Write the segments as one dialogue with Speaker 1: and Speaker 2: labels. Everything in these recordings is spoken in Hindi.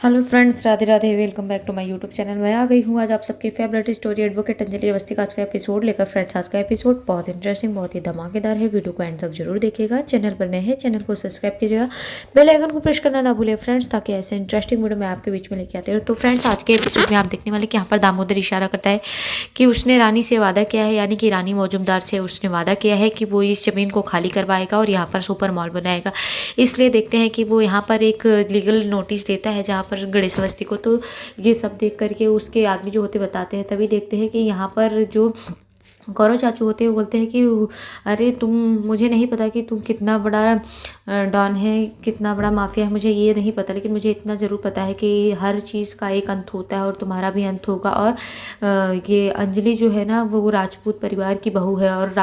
Speaker 1: Hello friends, Radhe Radhe. Welcome back to my YouTube channel. मैं आ गई हूँ आज आप सबके favourite story advocate Anjali Awasthi का आज का एपिसोड लेकर। फ्रेंड्स, आज का एपिसोड बहुत इंटरेस्टिंग, बहुत ही धमाकेदार है। वीडियो को एंड तक जरूर देखिएगा। चैनल पर नए हैं, चैनल को सब्सक्राइब कीजिएगा, बेल आइकन को प्रेस करना ना भूलें फ्रेंड्स, ताकि ऐसे इंटरेस्टिंग वीडियो मैं आपके बीच में लेके आती हूँ। तो फ्रेंड्स, आज के एपिसोड में आप देखने वाले कि यहाँ पर दामोदर इशारा करता है कि उसने रानी से वादा किया है, यानी कि रानी मौजूमदार से उसने वादा किया है कि वो इस जमीन को खाली करवाएगा और यहाँ पर सुपर मॉल बनाएगा। इसलिए देखते हैं कि वो यहाँ पर एक लीगल नोटिस देता है जहाँ पर गणेश अवस्थी को। तो ये सब देख करके उसके आदमी जो होते बताते हैं। तभी देखते हैं कि यहाँ पर जो गौरव चाचू होते हैं वो बोलते हैं कि अरे तुम, मुझे नहीं पता कि तुम कितना बड़ा डॉन है, कितना बड़ा माफिया है, मुझे ये नहीं पता, लेकिन मुझे इतना ज़रूर पता है कि हर चीज़ का एक अंत होता है और तुम्हारा भी अंत होगा। और ये अंजलि जो है ना, वो राजपूत परिवार की बहू है और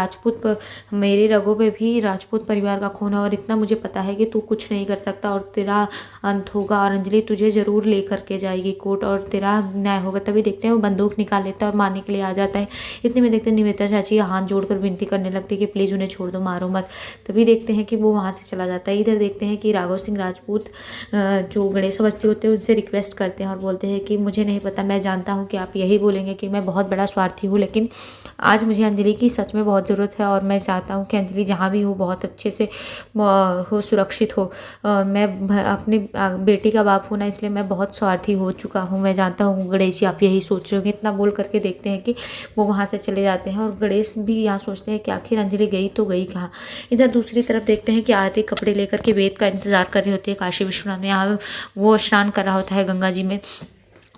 Speaker 1: मेरे रगों पे भी राजपूत परिवार का खून है। और इतना मुझे पता है कि तू कुछ नहीं कर सकता और तेरा अंत होगा और अंजलि तुझे ज़रूर ले करके जाएगी कोर्ट और तेरा न्याय होगा। तभी देखते हैं वो बंदूक निकाल लेता है और मारने के लिए आ जाता है। इतने में देखते हैं निवेदिता चाची हाथ जोड़कर विनती करने लगती है कि प्लीज़ उन्हें छोड़ दो, मारो मत। तभी देखते हैं कि वो वहाँ से चला जाता है। इधर देखते हैं कि राघव सिंह राजपूत जो गणेश अवस्थी होते हैं उनसे रिक्वेस्ट करते हैं और बोलते हैं कि मुझे नहीं पता, मैं जानता हूँ कि आप यही बोलेंगे कि मैं बहुत बड़ा स्वार्थी हूँ, लेकिन आज मुझे अंजलि की सच में बहुत ज़रूरत है और मैं चाहता हूँ कि अंजलि जहाँ भी हो बहुत अच्छे से हो, सुरक्षित हो। मैं अपनी बेटी का बाप हूँ ना, इसलिए मैं बहुत स्वार्थी हो चुका हूँ। मैं जानता हूँ गणेश जी आप यही सोच रहे होंगे। इतना बोल करके देखते हैं कि वो वहाँ से चले जाते हैं और गणेश भी यहाँ सोचते हैं कि आखिर अंजलि गई तो गई कहाँ। इधर दूसरी तरफ देखते हैं कि आरती कपड़े लेकर के वेद का इंतजार कर रही होती है काशी विश्वनाथ में। यहाँ वो स्नान कर रहा होता है गंगा जी में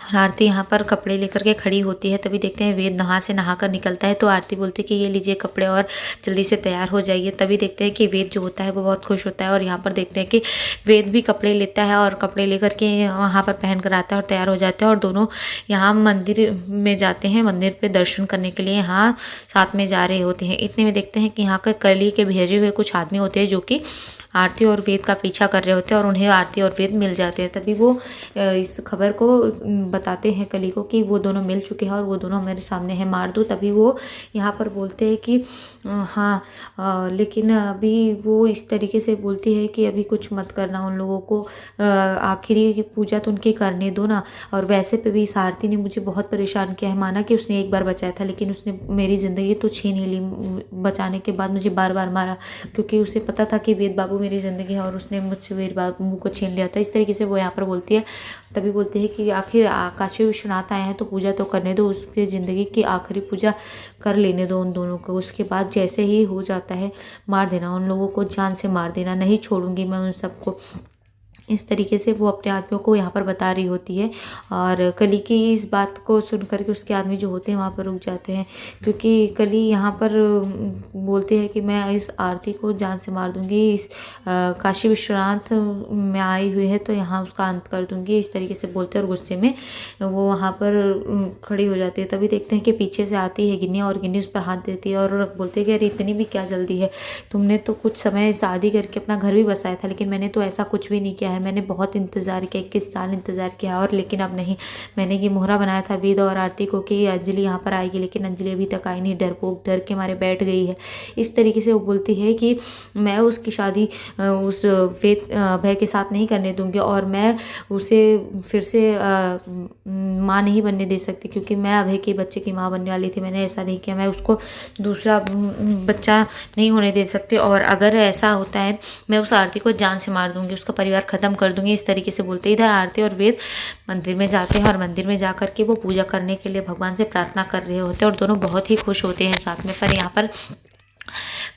Speaker 1: और आरती यहाँ पर कपड़े लेकर के खड़ी होती है। तभी देखते हैं वेद नहा कर निकलता है। तो आरती बोलती है कि ये लीजिए कपड़े और जल्दी से तैयार हो जाइए। तभी देखते हैं कि वेद जो होता है वो बहुत खुश होता है और यहाँ पर देखते हैं कि वेद भी कपड़े लेता है और कपड़े लेकर के वहाँ पर पहन कर आता है और तैयार हो जाते हैं और दोनों यहाँ मंदिर में जाते हैं, मंदिर पे दर्शन करने के लिए यहाँ साथ में जा रहे होते हैं। इतने में देखते हैं कि यहाँ के कली के भेजे हुए कुछ आदमी होते हैं जो कि आरती और वेद का पीछा कर रहे होते हैं और उन्हें आरती और वेद मिल जाते हैं। तभी वो इस खबर को बताते हैं कली को कि वो दोनों मिल चुके हैं और वो दोनों मेरे सामने हैं, मार दो। तभी वो यहाँ पर बोलते हैं कि हाँ, लेकिन अभी वो इस तरीके से बोलती है कि अभी कुछ मत करना उन लोगों को, आखिरी पूजा तो उनकी करने दो ना। और वैसे पे भी इस आरती ने मुझे बहुत परेशान किया है। माना कि उसने एक बार बचाया था, लेकिन उसने मेरी ज़िंदगी तो छीन ही ली। बचाने के बाद मुझे बार बार मारा, क्योंकि उसे पता था कि वेद बाबू मेरी ज़िंदगी है और उसने मुझसे वेद बाबू को छीन लिया था। इस तरीके से वो यहाँ पर बोलती है। तभी बोलते हैं कि आखिर काशी विश्वनाथ आए हैं तो पूजा तो करने दो, उसकी ज़िंदगी की आखिरी पूजा कर लेने दो उन दोनों को। उसके बाद जैसे ही हो जाता है मार देना उन लोगों को, जान से मार देना, नहीं छोड़ूंगी मैं उन सबको। इस तरीके से वो अपने आदमियों को यहाँ पर बता रही होती है। और कली की इस बात को सुन करके उसके आदमी जो होते हैं वहाँ पर रुक जाते हैं, क्योंकि कली यहाँ पर बोलते हैं कि मैं इस आरती को जान से मार दूंगी, इस काशी विश्वनाथ में आई हुई है तो यहाँ उसका अंत कर दूंगी। इस तरीके से बोलते हैं और गुस्से में वो वहाँ पर खड़ी हो जाती है। तभी देखते हैं कि पीछे से आती है गिन्नी और गिन्नी उस पर हाथ देती है और बोलते हैं कि अरे इतनी भी क्या जल्दी है, तुमने तो कुछ समय शादी करके अपना घर भी बसाया था, लेकिन मैंने तो ऐसा कुछ भी नहीं किया है। मैंने बहुत इंतज़ार किया, 21 साल इंतज़ार किया और लेकिन अब नहीं। मैंने ये मोहरा बनाया था वेद और आरती को कि अंजलि यहाँ पर आएगी, लेकिन अंजलि अभी तक आई नहीं, डरपोक डर के मारे बैठ गई है। इस तरीके से वो बोलती है कि मैं उसकी शादी उस वेद भय के साथ नहीं करने दूंगी और मैं उसे फिर से माँ नहीं बनने दे सकती, क्योंकि मैं अभय के बच्चे की माँ बनने वाली थी। मैंने ऐसा नहीं किया, मैं उसको दूसरा बच्चा नहीं होने दे सकती और अगर ऐसा होता है मैं उस आरती को जान से मार दूंगी, उसका परिवार ख़त्म कर दूंगी। इस तरीके से बोलते इधर आरती और वेद मंदिर में जाते हैं और मंदिर में जा करके वो पूजा करने के लिए भगवान से प्रार्थना कर रहे होते हैं और दोनों बहुत ही खुश होते हैं साथ में। पर यहाँ पर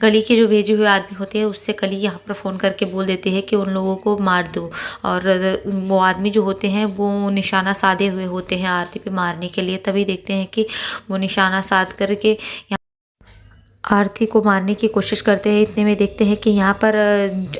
Speaker 1: कली के जो भेजे हुए आदमी होते हैं उससे कली यहाँ पर फ़ोन करके बोल देते हैं कि उन लोगों को मार दो। और वो आदमी जो होते हैं वो निशाना साधे हुए होते हैं आरती पे मारने के लिए। तभी देखते हैं कि वो निशाना साध करके आरती को मारने की कोशिश करते हैं। इतने में देखते हैं कि यहाँ पर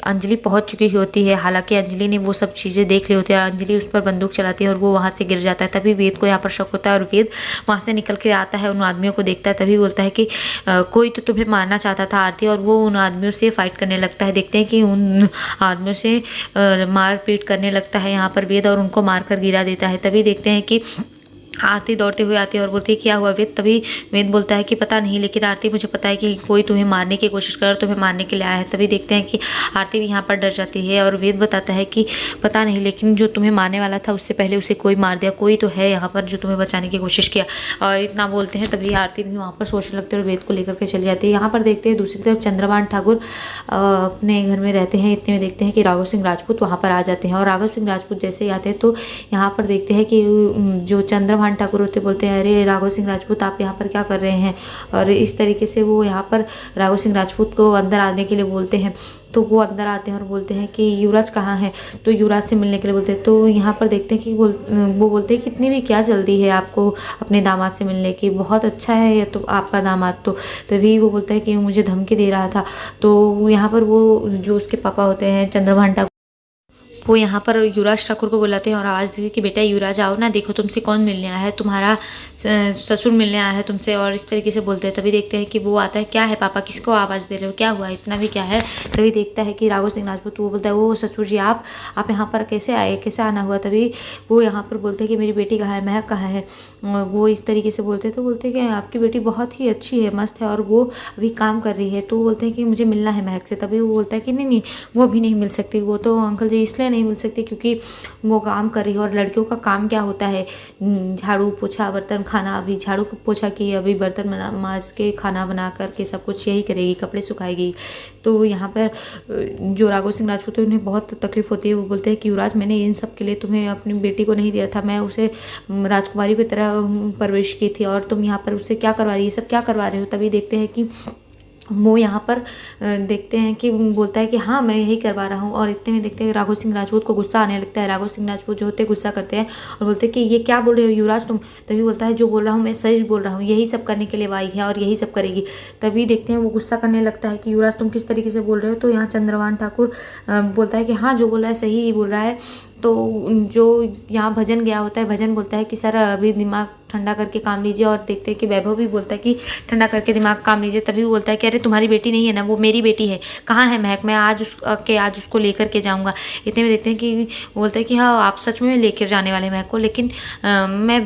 Speaker 1: अंजलि पहुँच चुकी होती है। हालांकि अंजलि ने वो सब चीज़ें देख ली होती है। अंजलि उस पर बंदूक चलाती है और वो वहाँ से गिर जाता है। तभी वेद को यहाँ पर शक होता है और वेद वहाँ से निकल के आता है, उन आदमियों को देखता है। तभी बोलता है कि कोई तो तुम्हें मारना चाहता था आरती, और वो उन आदमियों से फाइट करने लगता है। देखते हैं कि उन आदमियों से मार पीट करने लगता है यहाँ पर वेद और उनको मार कर गिरा देता है। तभी देखते हैं कि आरती दौड़ते हुए आती है और बोलती है क्या हुआ वेद। तभी वेद बोलता है कि पता नहीं, लेकिन आरती मुझे पता है कि कोई तुम्हें मारने की कोशिश कर, तुम्हें मारने के लिए आया है। तभी देखते हैं कि आरती भी यहाँ पर डर जाती है और वेद बताता है कि पता नहीं, लेकिन जो तुम्हें मारने वाला था उससे पहले उसे कोई मार दिया, कोई तो है यहाँ पर जो तुम्हें बचाने की कोशिश किया। और इतना बोलते हैं तभी आरती भी वहाँ पर सोचने लगती है और वेद को लेकर के चली जाती है। यहाँ पर देखते हैं दूसरी तरफ चंद्रभान ठाकुर अपने घर में रहते हैं। इतने में देखते हैं कि राघव सिंह राजपूत वहाँ पर आ जाते हैं और राघव सिंह राजपूत जैसे ही आते हैं तो यहाँ पर देखते हैं कि जो चंद्रभान ठाकुर होते बोलते हैं अरे राघव सिंह राजपूत आप यहाँ पर क्या कर रहे हैं। और इस तरीके से वो यहाँ पर राघव सिंह राजपूत को अंदर आने के लिए बोलते हैं। तो वो अंदर आते हैं और बोलते हैं कि युवराज कहाँ है, तो युवराज से मिलने के लिए बोलते हैं। तो यहाँ पर देखते हैं कि वो बोलते हैं कि इतनी भी क्या जल्दी है आपको अपने दामाद से मिलने की, बहुत अच्छा है ये तो आपका दामाद। तो तभी वो बोलता है कि मुझे धमकी दे रहा था। तो यहाँ पर वो जो उसके पापा होते हैं चंद्रभान ठाकुर, वो यहाँ पर युवराज ठाकुर को बुलाते हैं और आवाज़ देते हैं कि बेटा युवराज आओ ना, देखो तुमसे कौन मिलने आया है, तुम्हारा ससुर मिलने आया है तुमसे। और इस तरीके से बोलते हैं। तभी देखते हैं कि वो आता है, क्या है पापा, किसको आवाज़ दे रहे हो, क्या हुआ, इतना भी क्या है। तभी देखता है कि राघव सिंह राजपूत, वो बोलता है वो ससुर जी आप यहाँ पर कैसे आए, कैसे आना हुआ। तभी वो यहाँ पर बोलते हैं कि मेरी बेटी कहाँ है, महक कहाँ है। वो इस तरीके से बोलते हैं। तो बोलते हैं कि आपकी बेटी बहुत ही अच्छी है, मस्त है और वो अभी काम कर रही है। तो वो बोलते हैं कि मुझे मिलना है महक से। तभी वो बोलता है कि नहीं नहीं, वो अभी नहीं मिल सकती, वो तो अंकल जी इसलिए नहीं मिल सकती क्योंकि वो काम कर रही है। और लड़कियों का काम क्या होता है, झाड़ू पोछा बर्तन खाना, अभी झाड़ू पोछा की, अभी बर्तन माज के खाना बना करके सब कुछ यही करेगी, कपड़े सुखाएगी। तो यहाँ पर जो राघव सिंह राजपूत है उन्हें बहुत तकलीफ होती है। वो बोलते हैं कि युवराज मैंने इन सब के लिए तुम्हें अपनी बेटी को नहीं दिया था, मैं उसे राजकुमारी की तरह परवरिश की थी और तुम यहाँ पर उससे क्या करवा रही है, सब क्या करवा रहे हो। तभी देखते हैं कि वो यहाँ पर देखते हैं कि बोलता है कि हाँ मैं यही करवा रहा हूँ। और इतने में देखते हैं राघव सिंह राजपूत को गुस्सा आने लगता है। राघव सिंह राजपूत जो होते हैं गुस्सा करते हैं और बोलते हैं कि ये क्या बोल रहे हो युवराज तुम। तभी बोलता है जो बोल रहा हूँ मैं सही बोल रहा हूँ, यही सब करने के लिए वो आई है और यही सब करेगी। तभी देखते हैं वो गुस्सा करने लगता है कि युवराज तुम किस तरीके से बोल रहे हो। तो यहाँ चंद्रभान ठाकुर बोलता है कि हाँ जो बोल रहा है सही ही बोल रहा है। तो जो यहाँ भजन गया होता है, भजन बोलता है कि सर अभी दिमाग ठंडा करके काम लीजिए। और देखते हैं कि वैभव भी बोलता है कि ठंडा करके दिमाग काम लीजिए। तभी वो बोलता है कि अरे तुम्हारी बेटी नहीं है ना, वो मेरी बेटी है, कहाँ है महक, मैं आज उसको लेकर के जाऊँगा। इतने में देखते हैं कि बोलता है कि हाँ आप सच में लेकर जाने वाले महक को, लेकिन मैं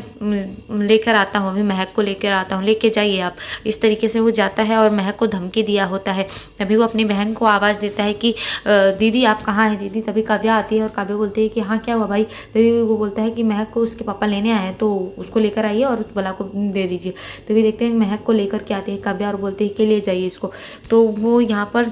Speaker 1: लेकर आता हूँ, अभी महक को लेकर आता हूँ, लेके जाइए आप। इस तरीके से वो जाता है और महक को धमकी दिया होता है। तभी वो अपनी बहन को आवाज़ देता है कि दीदी आप कहाँ हैं दीदी। तभी काव्या आती है और काव्या बोलती है कि हाँ क्या हुआ भाई। तभी वो बोलता है कि महक को उसके पापा लेने आए हैं, तो उसको लेकर आइए और उस बला को दे दीजिए। तभी देखते हैं महक को लेकर के आती है काव्या और बोलते हैं कि ले जाइए इसको। तो वो यहाँ पर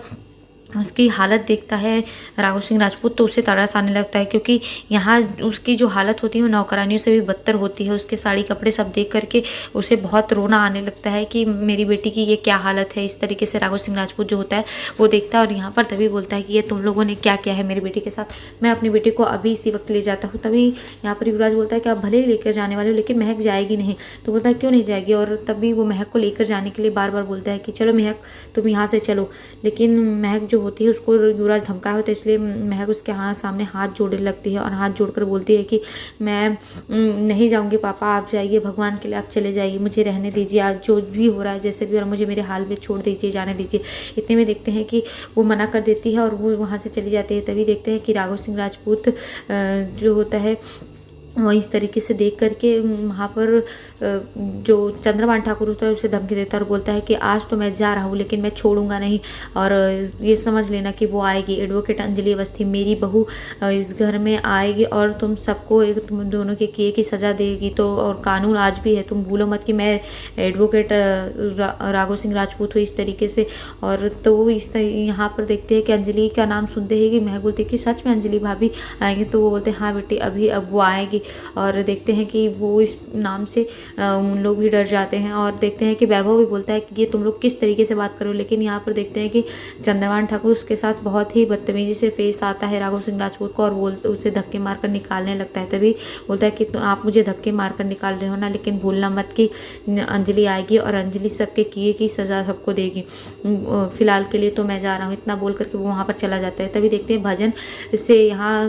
Speaker 1: उसकी हालत देखता है राघव सिंह राजपूत तो उसे तरस आने लगता है, क्योंकि यहाँ उसकी जो हालत होती है वो नौकरानियों से भी बदतर होती है। उसके साड़ी कपड़े सब देख करके उसे बहुत रोना आने लगता है कि मेरी बेटी की ये क्या हालत है। इस तरीके से राघव सिंह राजपूत जो होता है वो देखता है और यहाँ पर तभी बोलता है कि ये तुम लोगों ने क्या किया है मेरी बेटी के साथ, मैं अपनी बेटी को अभी इसी वक्त ले जाता हूँ। तभी यहाँ पर युवराज बोलता है कि आप भले ही लेकर जाने वाले हो लेकिन महक जाएगी नहीं। तो बोलता है क्यों नहीं जाएगी। और तभी वो महक को लेकर जाने के लिए बार बार बोलता है कि चलो महक तुम यहाँ से चलो। लेकिन महक जो होती है उसको युवराज धमकाया होता है, इसलिए महक उसके सामने हाथ जोड़ने लगती है और हाथ जोड़कर बोलती है कि मैं नहीं जाऊंगी पापा, आप जाइए, भगवान के लिए आप चले जाइए, मुझे रहने दीजिए, आज जो भी हो रहा है जैसे भी हो रहा है मुझे मेरे हाल में छोड़ दीजिए, जाने दीजिए। इतने में देखते हैं कि वो मना कर देती है और वो वहाँ से चली जाती है। तभी देखते हैं कि राघव सिंह राजपूत जो होता है वो इस तरीके से देख करके वहाँ पर जो चंद्रभान ठाकुर होता है उसे धमकी देता है और बोलता है कि आज तो मैं जा रहा हूँ लेकिन मैं छोड़ूंगा नहीं। और ये समझ लेना कि वो आएगी, एडवोकेट अंजलि अवस्थी मेरी बहू इस घर में आएगी और तुम सबको तुम दोनों के किए की सज़ा देगी। तो और कानून आज भी है, तुम भूलो मत कि मैं एडवोकेट राघव सिंह राजपूत हूँ, इस तरीके से। और तो यहाँ पर देखते हैं कि अंजलि का नाम सुनते ही कि महक बोलती है कि सच में अंजलि भाभी आएंगे। तो वो बोलते हैं हाँ बेटी अभी अब वो आएगी। और देखते हैं कि वो इस नाम से उन लोग भी डर जाते हैं। और देखते हैं कि वैभव भी बोलता है कि ये तुम लोग किस तरीके से बात करो। लेकिन यहाँ पर देखते हैं कि चंद्रभान ठाकुर उसके साथ बहुत ही बदतमीजी से पेश आता है राघव सिंह राजपूत को और उसे धक्के मारकर निकालने लगता है। तभी बोलता है कि आप मुझे धक्के मारकर निकाल रहे हो ना, लेकिन भूलना मत कि अंजलि आएगी और अंजलि सबके किए की सज़ा सबको देगी, फिलहाल के लिए तो मैं जा रहा हूँ। इतना बोल करके वो वहाँ पर चला जाता है। तभी देखते हैं भजन से यहाँ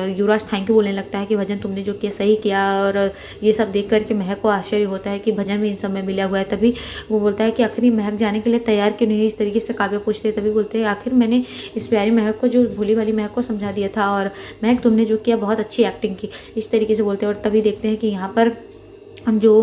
Speaker 1: युवराज थैंक यू बोलने लगता है कि भजन तुमने जो किया सही किया। और ये सब देख करके महक को आश्चर्य होता है कि भजन भी इन सब में मिला हुआ है। तभी वो बोलता है कि आखिर महक जाने के लिए तैयार क्यों नहीं है, इस तरीके से काव्या पूछते हैं। तभी बोलते हैं आखिर मैंने इस प्यारी महक को, जो भोली भाली महक को समझा दिया था और महक तुमने जो किया बहुत अच्छी एक्टिंग की, इस तरीके से बोलते हैं। और तभी देखते हैं कि यहाँ पर जो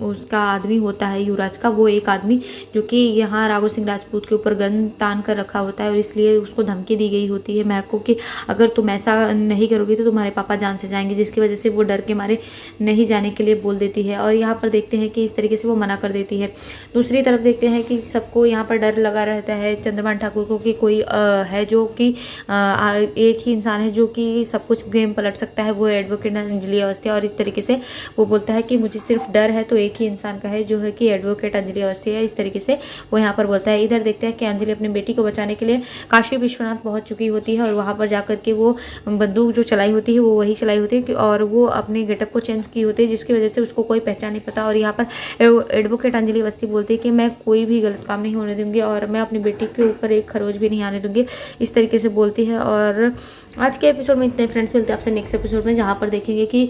Speaker 1: उसका आदमी होता है युवराज का, वो एक आदमी जो कि यहाँ राघव सिंह राजपूत के ऊपर गन तान कर रखा होता है और इसलिए उसको धमकी दी गई होती है महक को कि अगर तुम ऐसा नहीं करोगी तो तुम्हारे पापा जान से जाएंगे, जिसकी वजह से वो डर के मारे नहीं जाने के लिए बोल देती है। और यहाँ पर देखते हैं कि इस तरीके से वो मना कर देती है। दूसरी तरफ देखते हैं कि सबको यहाँ पर डर लगा रहता है चंद्रभान ठाकुर को कि कोई है जो कि एक ही इंसान है जो कि सब कुछ गेम पलट सकता है, वो एडवोकेट अंजलि अवस्थी। और इस तरीके से वो बोलता है कि मुझे सिर्फ डर है तो एक ही इंसान का है जो है कि एडवोकेट अंजलि अवस्थी है। इस तरीके से वो यहाँ पर बोलता है। इधर देखते हैं कि अंजलि अपनी बेटी को बचाने के लिए काशी विश्वनाथ पहुंच चुकी होती है और वहाँ पर जाकर के वो बंदूक जो चलाई होती है वो वही चलाई होती है और वो अपने गेटअप को चेंज की होती है, जिसकी वजह से उसको कोई पहचान नहीं पता। और यहाँ पर एडवोकेट अंजलि अवस्थी बोलती है कि मैं कोई भी गलत काम नहीं होने दूंगी और मैं अपनी बेटी के ऊपर एक खरोच भी नहीं आने दूंगी, इस तरीके से बोलती है। और आज के एपिसोड में इतने फ्रेंड्स, मिलते हैं आपसे नेक्स्ट एपिसोड में, जहाँ पर देखेंगे कि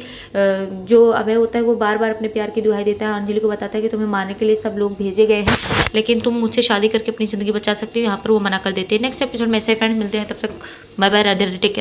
Speaker 1: जो अभय होता है वो बार बार अपने प्यार की दुहाई देता है, अंजलि को बताता है कि तुम्हें मारने के लिए सब लोग भेजे गए हैं लेकिन तुम मुझसे शादी करके अपनी ज़िंदगी बचा सकती हो। यहाँ पर वो मना कर देते हैं। नेक्स्ट एपिसोड में ऐसे फ्रेंड्स मिलते हैं, तब तक bye bye, Radhe Radhe, take care.